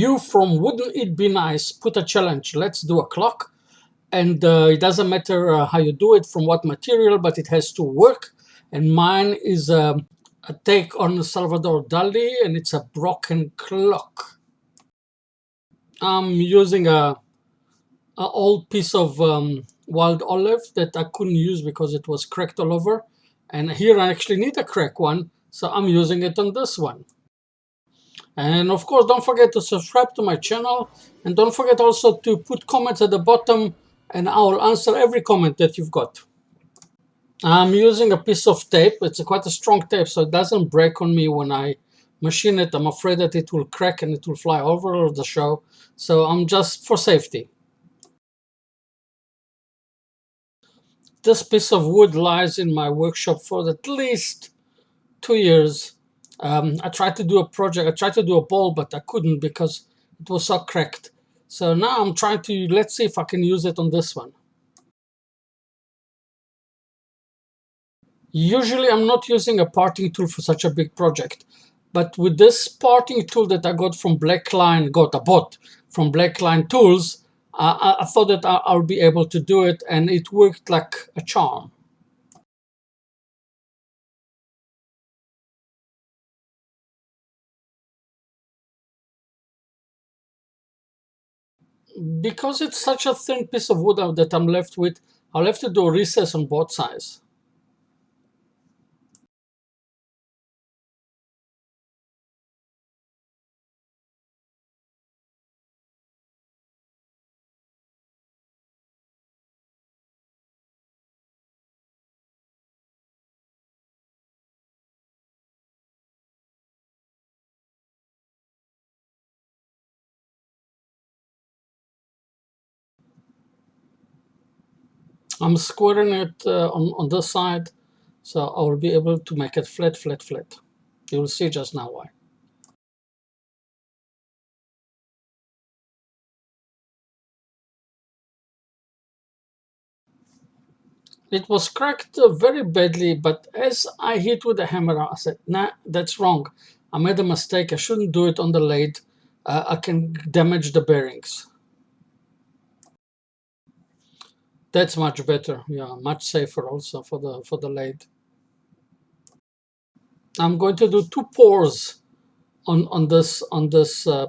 You from Wouldn't It Be Nice put a challenge. Let's do a clock. And it doesn't matter how you do it, from what material, but it has to work. And mine is a take on Salvador Dali, and it's a broken clock. I'm using a old piece of wild olive that I couldn't use because it was cracked all over. And here I actually need a crack one, so I'm using it on this one. And of course, don't forget to subscribe to my channel, and don't forget also to put comments at the bottom, and I will answer every comment that you've got. I'm using a piece of tape. It's quite a strong tape, so it doesn't break on me when I machine it. I'm afraid that it will crack and it will fly over the show, so I'm just for safety. This piece of wood lies in my workshop for at least 2 years. I tried to do a project, I tried to do a bowl, but I couldn't because it was so cracked. So now I'm trying to, let's see if I can use it on this one. Usually I'm not using a parting tool for such a big project, but with this parting tool that I got from bought from Blackline Tools, I thought that I'll be able to do it, and it worked like a charm. Because it's such a thin piece of wood that I'm left with, I'll have to do a recess on both sides. I'm squaring it on this side, so I will be able to make it flat, flat, flat. You will see just now why. It was cracked very badly, but as I hit with the hammer, I said, nah, that's wrong. I made a mistake. I shouldn't do it on the lathe. I can damage the bearings. That's much better. Yeah, much safer also for the lathe. I'm going to do 2 pours on this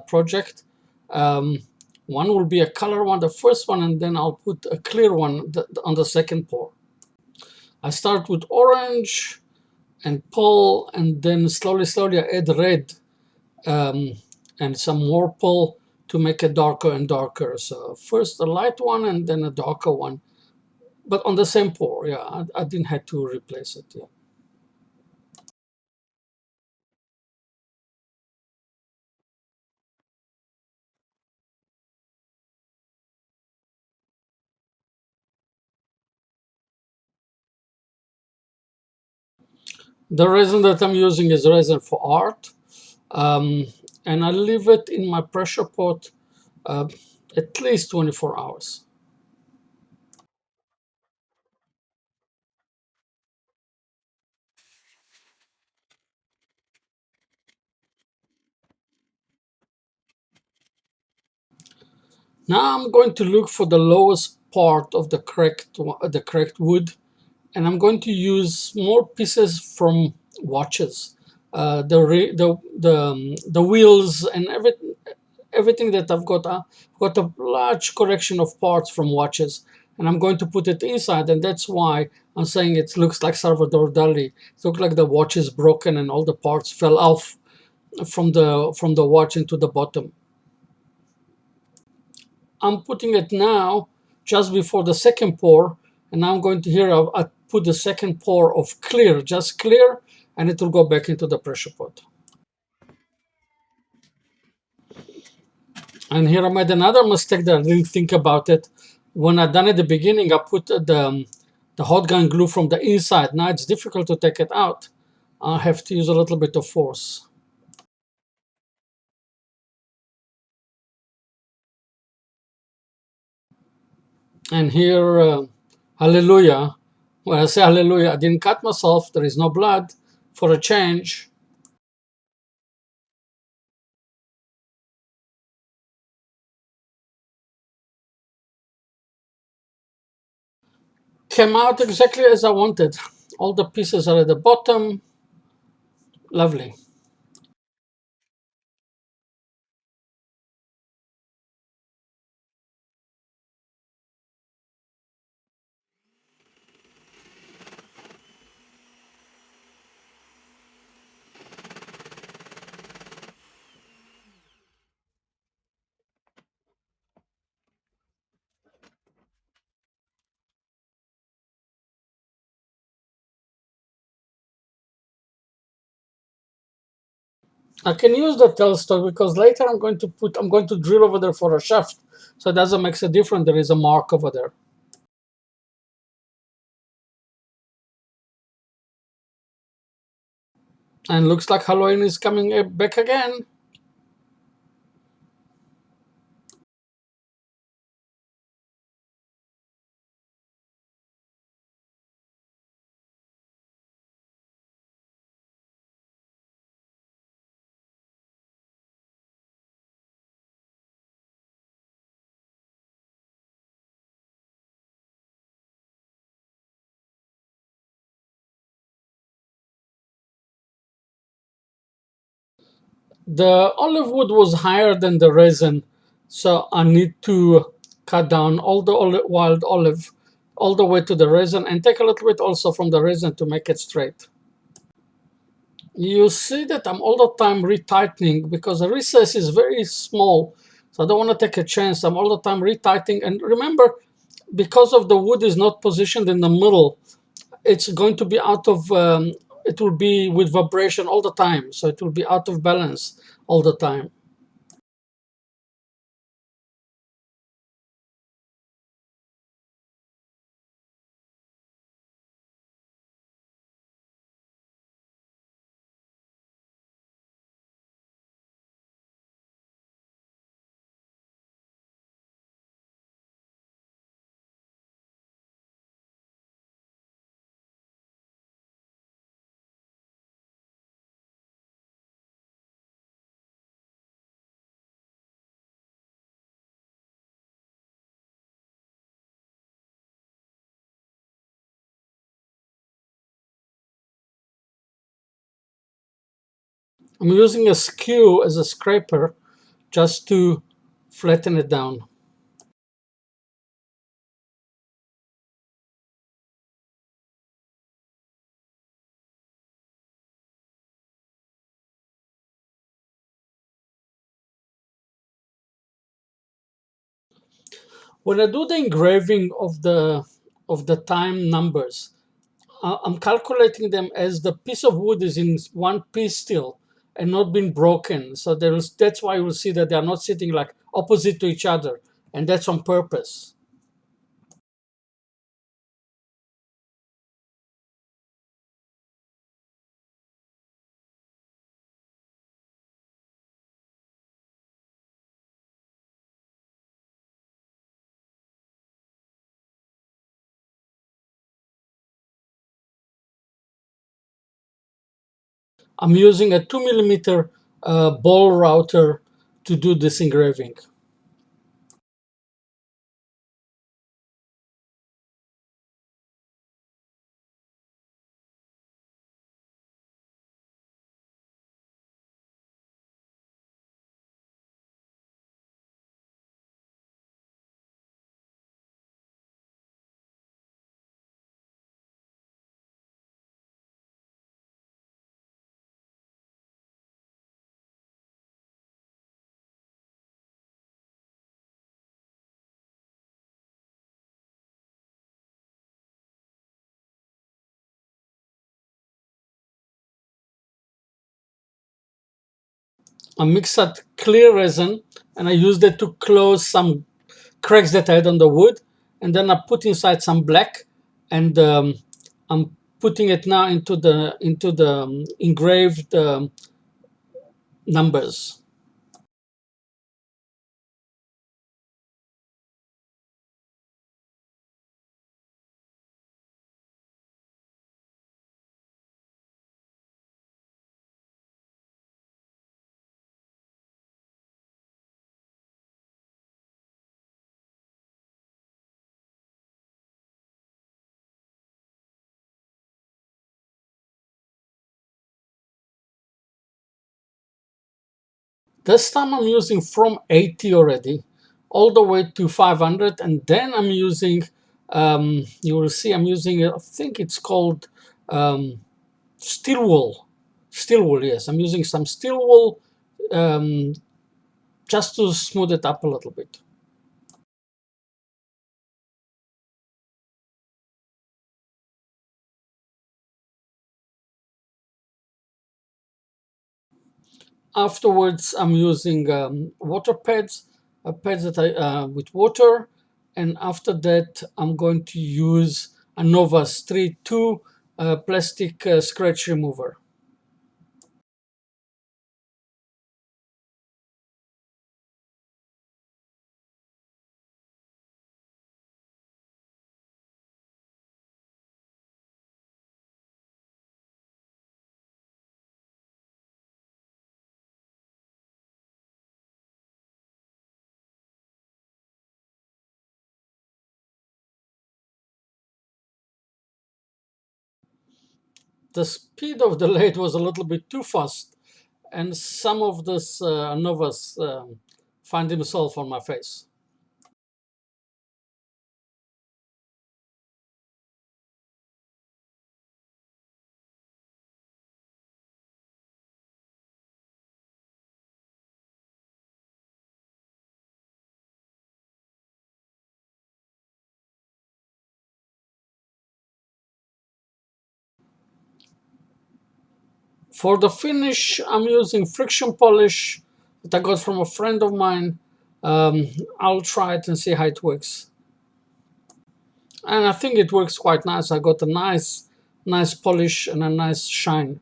project. One will be a color one, the first one, and then I'll put a clear one on the second pour. I start with orange and pull, and then slowly I add red and some more pull to make it darker and darker. So first a light one and then a darker one, but on the same pour. Yeah, I didn't have to replace it. Yeah. The resin that I'm using is resin for art, and I leave it in my pressure pot at least 24 hours. Now I'm going to look for the lowest part of the cracked wood, and I'm going to use more pieces from watches, the wheels and everything that I've got. I've got a large collection of parts from watches, and I'm going to put it inside, and that's why I'm saying it looks like Salvador Dali. It looks like the watch is broken and all the parts fell off from the watch into the bottom. I'm putting it now just before the second pour, and I'm going to here I put the second pour of clear, just clear, and it will go back into the pressure pot. And here I made another mistake that I didn't think about it. When I done at the beginning, I put the hot gun glue from the inside. Now it's difficult to take it out. I have to use a little bit of force. And here, hallelujah. When I say hallelujah, I didn't cut myself. There is no blood for a change. Came out exactly as I wanted. All the pieces are at the bottom. Lovely. I can use the tailstock because later I'm going to drill over there for a shaft. So it doesn't make a difference. There is a mark over there. And looks like Halloween is coming back again. The olive wood was higher than the resin, so I need to cut down all the wild olive all the way to the resin and take a little bit also from the resin to make it straight. You see that I'm all the time retightening because the recess is very small, so I don't want to take a chance. I'm all the time retightening, and remember, because of the wood is not positioned in the middle, it's going to be out of it will be with vibration all the time, so it will be out of balance all the time. I'm using a skew as a scraper just to flatten it down. When I do the engraving of the time numbers, I'm calculating them as the piece of wood is in one piece still and not been broken. So that's why you will see that they are not sitting like opposite to each other, and that's on purpose. I'm using a 2 millimeter ball router to do this engraving. I mix that clear resin and I used it to close some cracks that I had on the wood. And then I put inside some black, and I'm putting it now into the engraved numbers. This time I'm using from 80 already all the way to 500, and then I'm using, you will see I'm using, I think it's called steel wool. Steel wool, yes. I'm using some steel wool um, just to smooth it up a little bit. Afterwards, I'm using water pads, pads that I with water, and after that, I'm going to use a Nova Street 2 plastic scratch remover. The speed of the lathe was a little bit too fast, and some of this Novas find himself on my face. For the finish, I'm using friction polish that I got from a friend of mine. Um, I'll try it and see how it works. And I think it works quite nice. I got a nice polish and a nice shine.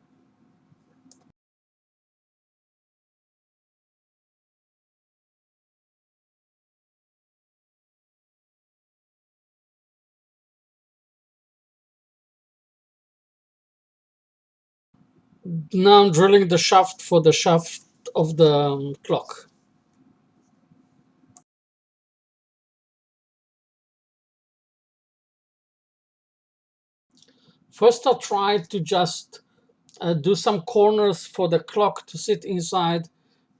Now I'm drilling the shaft for the shaft of the clock. First, I tried to just do some corners for the clock to sit inside,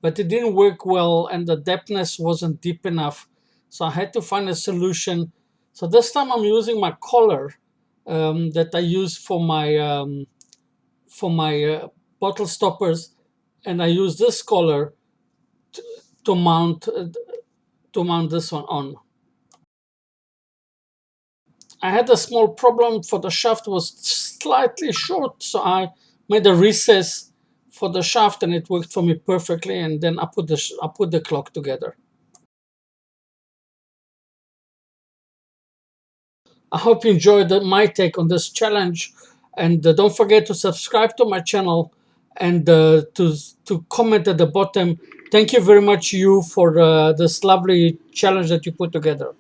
but it didn't work well and the depthness wasn't deep enough. So I had to find a solution. So this time I'm using my collar that I use for my bottle stoppers, and I use this collar to mount this one on. I had a small problem for the shaft was slightly short, so I made a recess for the shaft, and it worked for me perfectly. And then I put the clock together. I hope you enjoyed my take on this challenge, and don't forget to subscribe to my channel and to comment at the bottom. Thank you very much, you, for this lovely challenge that you put together.